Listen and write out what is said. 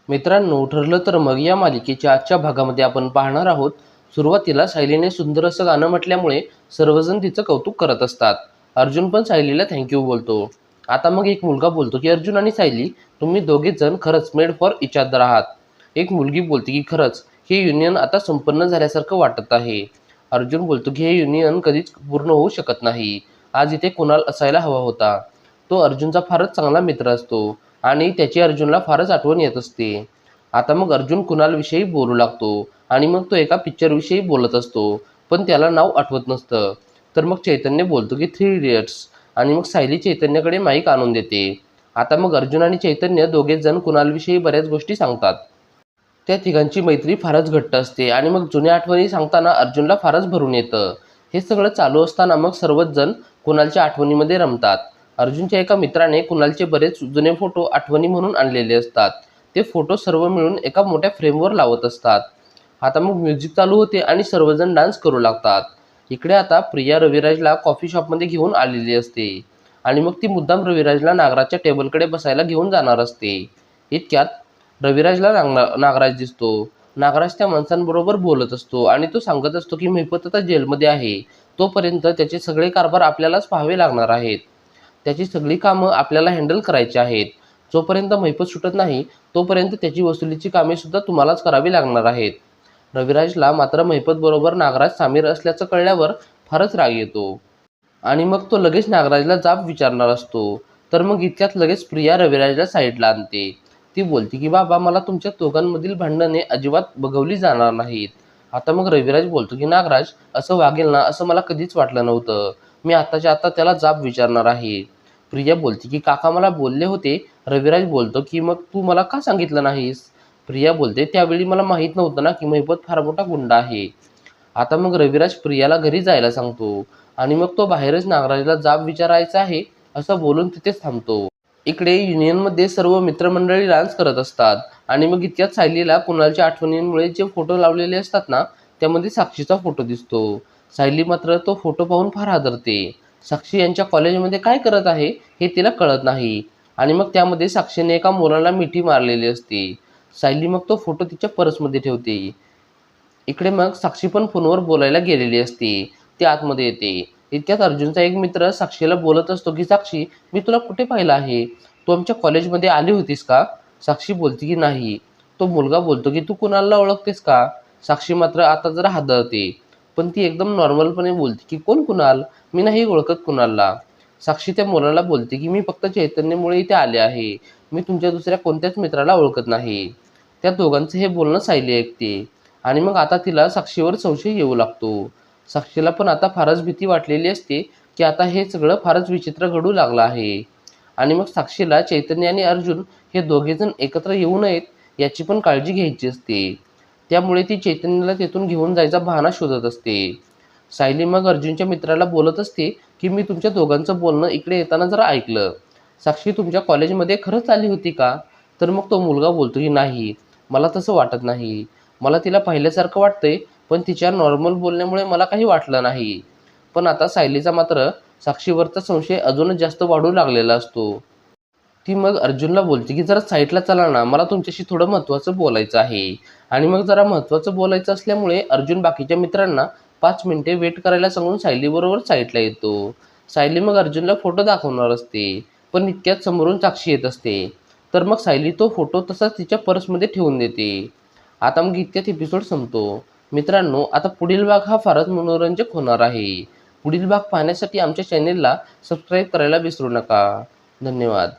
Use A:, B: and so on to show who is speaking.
A: मित्रांनो, ठरलं तर मग या मालिकेच्या आजच्या भागामध्ये आपण पाहणार आहोत. सुरुवातीला सायलीने सुंदर असं गाणं म्हटल्यामुळे सर्वजण तिचं कौतुक करत असतात. अर्जुन पण सायलीला थँक्यू बोलतो. आता मग एक मुलगा बोलतो की अर्जुन आणि सायली, तुम्ही दोघेच जण खरंच मेड फॉर इच अदर आहात. एक मुलगी बोलते की खरंच हे युनियन आता संपन्न झाल्यासारखं वाटत आहे. अर्जुन बोलतो की हे युनियन कधीच पूर्ण होऊ शकत नाही. आज इथे कुणाल असायला हवा होता. तो अर्जुनचा फारच चांगला मित्र असतो आणि त्याची अर्जुनला फारच आठवण येत असते. आता मग अर्जुन कुणालविषयी बोलू लागतो आणि मग तो एका पिक्चरविषयी बोलत असतो, पण त्याला नाव आठवत नसतं. तर मग चैतन्य बोलतो की 3 इडियट्स आणि मग सायली चैतन्यकडे माईक आणून देते. आता मग अर्जुन आणि चैतन्य दोघेच जण कुणालविषयी बऱ्याच गोष्टी सांगतात. त्या तिघांची मैत्री फारच घट्ट असते आणि मग जुन्या आठवणी सांगताना अर्जुनला फारच भरून येतं. हे सगळं चालू असताना मग सर्वच जण कुणालच्या आठवणीमध्ये रमतात. अर्जुनच्या एका मित्राने कुणालचे बरेच जुने फोटो आठवणी म्हणून आणलेले असतात. ते फोटो सर्व मिळून एका मोठ्या फ्रेमवर लावत असतात. आता मग म्युझिक चालू होते आणि सर्वजण डान्स करू लागतात. इकडे आता प्रिया रविराजला कॉफी शॉपमध्ये घेऊन आलेली असते आणि मग ती मुद्दाम रविराजला नागराजच्या टेबलकडे बसायला घेऊन जाणार असते. इतक्यात रविराजला नागराज दिसतो. नागराज त्या माणसांबरोबर बोलत असतो आणि तो सांगत असतो की महिपत आता जेलमध्ये आहे. तोपर्यंत त्याचे सगळे कारभार आपल्यालाच पाहावे लागणार आहेत. त्याची सगळी कामं आपल्याला हँडल करायची आहेत. जोपर्यंत महिपत सुटत नाही तोपर्यंत त्याची वसुलीची कामे सुद्धा तुम्हालाच करावी लागणार आहेत. रविराजला मात्र महिपतबरोबर नागराज सामीर असल्याचं कळल्यावर फारच राग येतो आणि मग तो लगेच नागराजला जाब विचारणार असतो. तर मग इतक्यात लगेच प्रिया रविराजला साईडला आणते. ती बोलते की बाबा, मला तुमच्या दोघांमधील भांडणे अजिबात बघवली जाणार नाहीत. आता मग रविराज बोलतो की नागराज असं वागेल ना असं मला कधीच वाटलं नव्हतं. मी आताच्या आता त्याला जाब विचारणार आहे. प्रिया बोलते की काका मला बोलले होते. रविराज बोलतो की मग तू मला का सांगितलं नाहीस? प्रिया बोलते त्यावेळी मला माहीत नव्हतं ना की महिपत फार मोठा गुंड आहे. आता मग रविराज प्रियाला घरी जायला सांगतो आणि मग तो बाहेरच नागराजला जाब विचारायचा आहे असं बोलून तिथेच थांबतो. इकडे युनियनमध्ये सर्व मित्रमंडळी डान्स करत असतात आणि मग इतक्यात सायलीला कुणालच्या आठवणींमुळे जे फोटो लावलेले असतात ना, त्यामध्ये साक्षीचा फोटो दिसतो. सायली मात्र तो फोटो पाहून फार हादरते. साक्षी यांच्या कॉलेजमध्ये काय करत आहे हे तिला कळत नाही आणि मग त्यामध्ये साक्षीने एका मुलाला मिठी मारलेली असते. सायली मग तो फोटो तिच्या पर्समध्ये ठेवते. इकडे मग साक्षी पण फोनवर बोलायला गेलेली असते. ती आतमध्ये येते. इतक्यात अर्जुनचा एक मित्र साक्षीला बोलत असतो की साक्षी, मी तुला कुठे पाहिलं आहे? तू आमच्या कॉलेजमध्ये आली होतीस का? साक्षी बोलते की नाही. तो मुलगा बोलतो की तू कुणालला ओळखतेस का? साक्षी मात्र आता जरा हादरते, पण ती एकदम नॉर्मलपणे बोलते की कोण कुणाल? मी नाही ओळखत कुणालला. साक्षी त्या मुलाला बोलते की मी फक्त चैतन्यमुळे इथे आले आहे. मी तुमच्या दुसऱ्या कोणत्याच मित्राला ओळखत नाही. त्या दोघांचं हे बोलणं सायली ऐकते आणि मग आता तिला साक्षीवर संशय येऊ लागतो. साक्षीला पण आता फारच भीती वाटलेली असते की आता हे सगळं फारच विचित्र घडू लागलं आहे आणि मग साक्षीला चैतन्य आणि अर्जुन हे दोघेजण एकत्र येऊ नयेत याची पण काळजी घ्यायची असते. त्यामुळे ती चैतन्याला तिथून घेऊन जायचा बहाणा शोधत असते. सायली मग अर्जुनच्या मित्राला बोलत असते की मी तुमच्या दोघांचं बोलणं इकडे येताना जरा ऐकलं. साक्षी तुमच्या कॉलेजमध्ये खरंच आली होती का? तर मग तो मुलगा बोलतो की नाही, मला तसं वाटत नाही. मला तिला पाहिल्यासारखं वाटतंय, पण तिच्या नॉर्मल बोलण्यामुळे मला काही वाटलं नाही. पण आता सायलीचा मात्र साक्षीवरचा संशय अजूनच जास्त वाढू लागलेला असतो. ती मग अर्जुनला बोलते की जरा साईडला चला ना, मला तुमच्याशी थोडं महत्त्वाचं बोलायचं आहे. आणि मग जरा महत्त्वाचं बोलायचं असल्यामुळे अर्जुन बाकीच्या मित्रांना 5 मिनिटे वेट करायला सांगून सायलीबरोबर साईडला येतो. सायली मग अर्जुनला फोटो दाखवणार असते, पण इतक्यात समोरून साक्षी येत असते. तर मग सायली तो फोटो तसाच तिच्या पर्समध्ये ठेवून देते. आता मग इतक्यात एपिसोड संपतो. मित्रांनो, आता पुढील भाग हा फारच मनोरंजक होणार आहे. पुढील भाग पाहण्यासाठी आमच्या चॅनेलला सबस्क्राईब करायला विसरू नका. धन्यवाद.